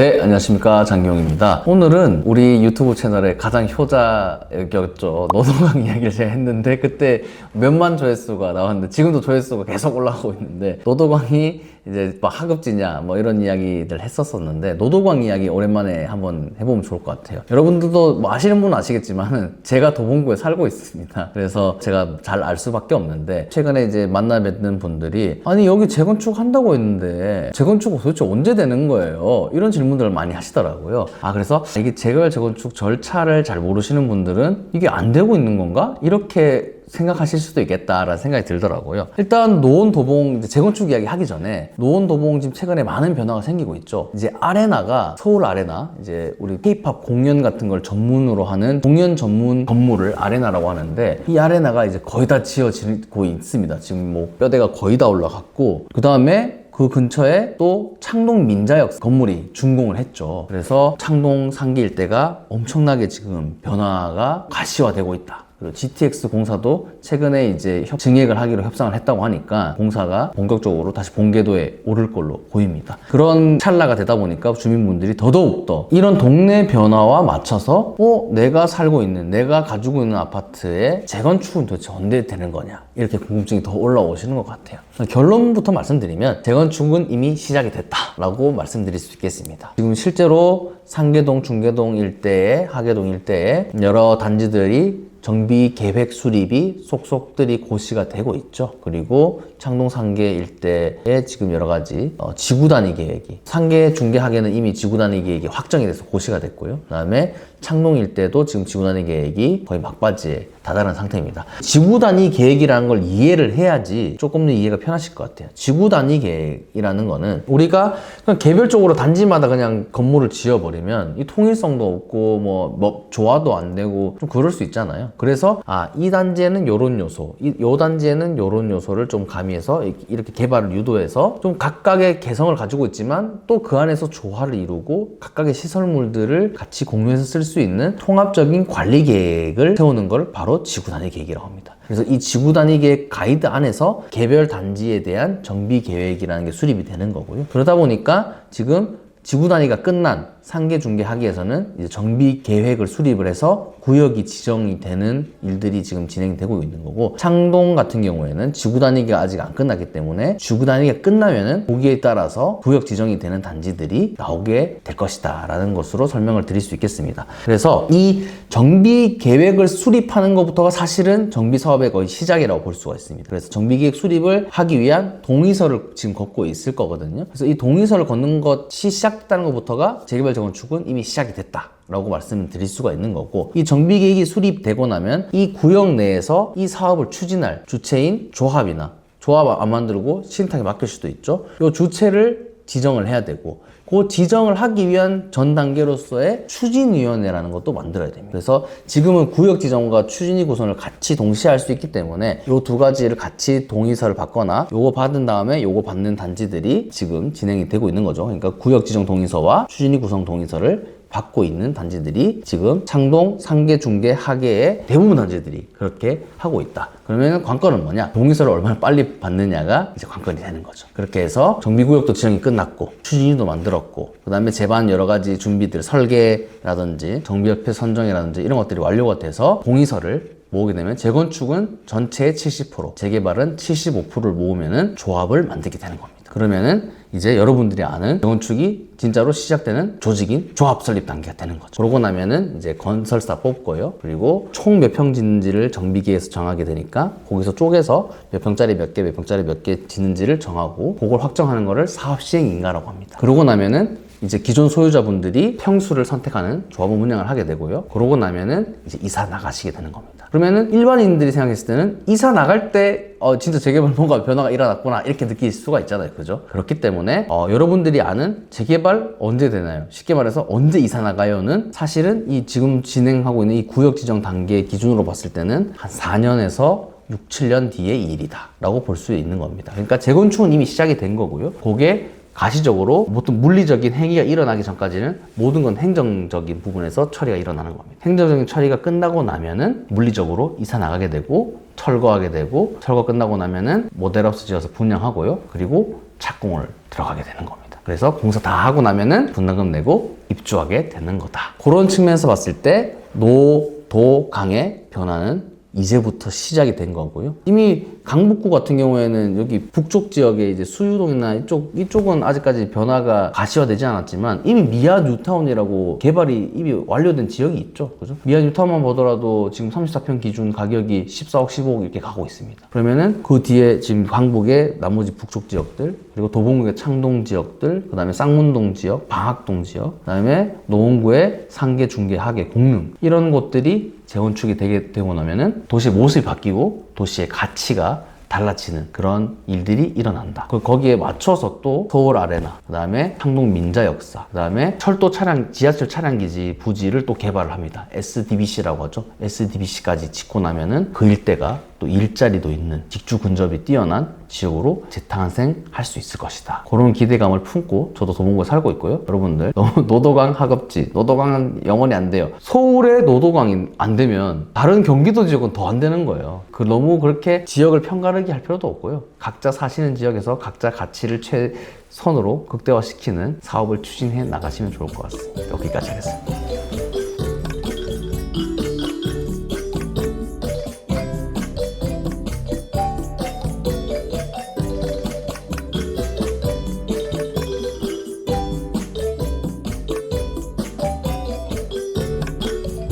네, 안녕하십니까. 장기용입니다. 오늘은 우리 유튜브 채널의 가장 효자였죠. 노동강 이야기를 제가 했는데 그때 몇만 조회수가 나왔는데 지금도 조회수가 계속 올라가고 있는데 노도광이 이제 뭐 하급지냐 뭐 이런 이야기들 했었었는데 노도광 이야기 오랜만에 한번 해보면 좋을 것 같아요. 여러분들도 뭐 아시는 분은 아시겠지만 제가 도봉구에 살고 있습니다. 그래서 제가 잘 알 수밖에 없는데 최근에 이제 만나 뵙는 분들이 아니 여기 재건축 한다고 했는데 재건축은 도대체 언제 되는 거예요? 이런 질문들을 많이 하시더라고요. 그래서 이게 재개발 재건축 절차를 잘 모르시는 분들은 이게 안 되고 있는 건가? 이렇게 생각하실 수도 있겠다라는 생각이 들더라고요. 일단 노원도봉 재건축 이야기 하기 전에 노원도봉 지금 최근에 많은 변화가 생기고 있죠. 이제 아레나가 서울 아레나 이제 우리 K-팝 공연 같은 걸 전문으로 하는 공연 전문 건물을 아레나라고 하는데 이 아레나가 이제 거의 다 지어지고 있습니다. 지금 뭐 뼈대가 거의 다 올라갔고 그 다음에 그 근처에 또 창동 민자역 건물이 준공을 했죠. 그래서 창동 상기 일대가 엄청나게 지금 변화가 가시화되고 있다. 그리고 GTX 공사도 최근에 이제 증액을 하기로 협상을 했다고 하니까 공사가 본격적으로 다시 본궤도에 오를 걸로 보입니다. 그런 찰나가 되다 보니까 주민분들이 더더욱더 이런 동네 변화와 맞춰서 내가 살고 있는, 내가 가지고 있는 아파트의 재건축은 도대체 언제 되는 거냐 이렇게 궁금증이 더 올라오시는 것 같아요. 결론부터 말씀드리면 재건축은 이미 시작이 됐다라고 말씀드릴 수 있겠습니다. 지금 실제로 상계동, 중계동 일대에, 하계동 일대에 여러 단지들이 정비 계획 수립이 속속들이 고시가 되고 있죠. 그리고 창동 상계 일대에 지금 여러 가지 지구 단위 계획이 상계 중계 하계는 이미 지구 단위 계획이 확정이 돼서 고시가 됐고요. 그 다음에 창동 일대도 지금 지구 단위 계획이 거의 막바지에 다다른 상태입니다. 지구 단위 계획이라는 걸 이해를 해야지 조금 더 이해가 편하실 것 같아요. 지구 단위 계획이라는 거는 우리가 그냥 개별적으로 단지마다 그냥 건물을 지어버리면 이 통일성도 없고 뭐 조화도 안 되고 좀 그럴 수 있잖아요. 그래서 이 단지에는 요런 요소, 요 단지에는 요런 요소를 좀 가미해서 이렇게 개발을 유도해서 좀 각각의 개성을 가지고 있지만 또 그 안에서 조화를 이루고 각각의 시설물들을 같이 공유해서 쓸 수 있는 통합적인 관리 계획을 세우는 걸 바로 지구 단위 계획이라고 합니다. 그래서 이 지구 단위 계획 가이드 안에서 개별 단지에 대한 정비 계획이라는 게 수립이 되는 거고요. 그러다 보니까 지금 지구 단위가 끝난 상계 중계 하기에서는 이제 정비 계획을 수립을 해서 구역이 지정이 되는 일들이 지금 진행되고 있는 거고 창동 같은 경우에는 지구 단위가 아직 안 끝났기 때문에 지구 단위가 끝나면은 거기에 따라서 구역 지정이 되는 단지들이 나오게 될 것이다 라는 것으로 설명을 드릴 수 있겠습니다. 그래서 이 정비 계획을 수립하는 것부터가 사실은 정비 사업의 거의 시작이라고 볼 수가 있습니다. 그래서 정비 계획 수립을 하기 위한 동의서를 지금 걷고 있을 거거든요. 그래서 이 동의서를 걷는 것이 시작됐다는 것부터가 재개발 재건축은 이미 시작이 됐다 라고 말씀을 드릴 수가 있는 거고 이 정비계획이 수립되고 나면 이 구역 내에서 이 사업을 추진할 주체인 조합이나 조합 안 만들고 신탁에 맡길 수도 있죠. 이 주체를 지정을 해야 되고 그 지정을 하기 위한 전 단계로서의 추진위원회라는 것도 만들어야 됩니다. 그래서 지금은 구역 지정과 추진위 구성을 같이 동시에 할 수 있기 때문에 이 두 가지를 같이 동의서를 받거나 요거 받은 다음에 요거 받는 단지들이 지금 진행이 되고 있는 거죠. 그러니까 구역 지정 동의서와 추진위 구성 동의서를 받고 있는 단지들이 지금 창동, 상계, 중계, 하계의 대부분 단지들이 그렇게 하고 있다. 그러면 관건은 뭐냐? 동의서를 얼마나 빨리 받느냐가 이제 관건이 되는 거죠. 그렇게 해서 정비구역도 지정이 끝났고 추진위도 만들었고 그 다음에 제반 여러 가지 준비들 설계라든지 정비협회 선정이라든지 이런 것들이 완료가 돼서 동의서를 모으게 되면 재건축은 전체의 70%, 재개발은 75%를 모으면은 조합을 만들게 되는 겁니다. 그러면은 이제 여러분들이 아는 재건축이 진짜로 시작되는 조직인 조합 설립 단계가 되는 거죠. 그러고 나면은 이제 건설사 뽑고요. 그리고 총 몇 평 짓는지를 정비계에서 정하게 되니까 거기서 쪼개서 몇 평짜리 몇 개, 몇 평짜리 몇 개 짓는지를 정하고 그걸 확정하는 거를 사업 시행 인가라고 합니다. 그러고 나면은 이제 기존 소유자분들이 평수를 선택하는 조합원 운영을 하게 되고요. 그러고 나면은 이제 이사 나가시게 되는 겁니다. 그러면은 일반인들이 생각했을 때는 이사 나갈 때 진짜 재개발 뭔가 변화가 일어났구나 이렇게 느낄 수가 있잖아요. 그죠? 그렇기 때문에 여러분들이 아는 재개발 언제 되나요? 쉽게 말해서 언제 이사 나가요는 사실은 이 지금 진행하고 있는 이 구역 지정 단계 기준으로 봤을 때는 한 4년에서 6, 7년 뒤의 일이다 라고 볼 수 있는 겁니다. 그러니까 재건축은 이미 시작이 된 거고요. 그게 가시적으로 어떤 물리적인 행위가 일어나기 전까지는 모든 건 행정적인 부분에서 처리가 일어나는 겁니다. 행정적인 처리가 끝나고 나면은 물리적으로 이사 나가게 되고 철거하게 되고 철거 끝나고 나면은 모델하우스 지어서 분양하고요. 그리고 착공을 들어가게 되는 겁니다. 그래서 공사 다 하고 나면은 분담금 내고 입주하게 되는 거다. 그런 측면에서 봤을 때 노도강의 변화는 이제부터 시작이 된 거고요. 이미 강북구 같은 경우에는 여기 북쪽 지역에 이제 수유동이나 이쪽은 아직까지 변화가 가시화되지 않았지만 이미 미아 뉴타운이라고 개발이 이미 완료된 지역이 있죠. 그죠? 미아 뉴타운만 보더라도 지금 34평 기준 가격이 14억, 15억 이렇게 가고 있습니다. 그러면은 그 뒤에 지금 강북의 나머지 북쪽 지역들, 그리고 도봉구의 창동 지역들, 그 다음에 쌍문동 지역, 방학동 지역, 그 다음에 노원구의 상계, 중계, 하계, 공릉 이런 곳들이 재건축이 되고 나면은 도시의 모습이 바뀌고 도시의 가치가 달라지는 그런 일들이 일어난다. 거기에 맞춰서 또 서울 아레나, 그 다음에 창동 민자 역사, 그 다음에 철도 차량, 지하철 차량기지 부지를 또 개발을 합니다. SDBC라고 하죠. SDBC까지 짓고 나면은 그 일대가 또 일자리도 있는 직주 근접이 뛰어난 지역으로 재탄생할 수 있을 것이다. 그런 기대감을 품고 저도 도봉구에 살고 있고요. 여러분들 너무 노도강 하급지, 노도강은 영원히 안 돼요. 서울의 노도강이 안 되면 다른 경기도 지역은 더 안 되는 거예요. 너무 그렇게 지역을 편가르기 할 필요도 없고요. 각자 사시는 지역에서 각자 가치를 최선으로 극대화시키는 사업을 추진해 나가시면 좋을 것 같습니다. 여기까지 하겠습니다.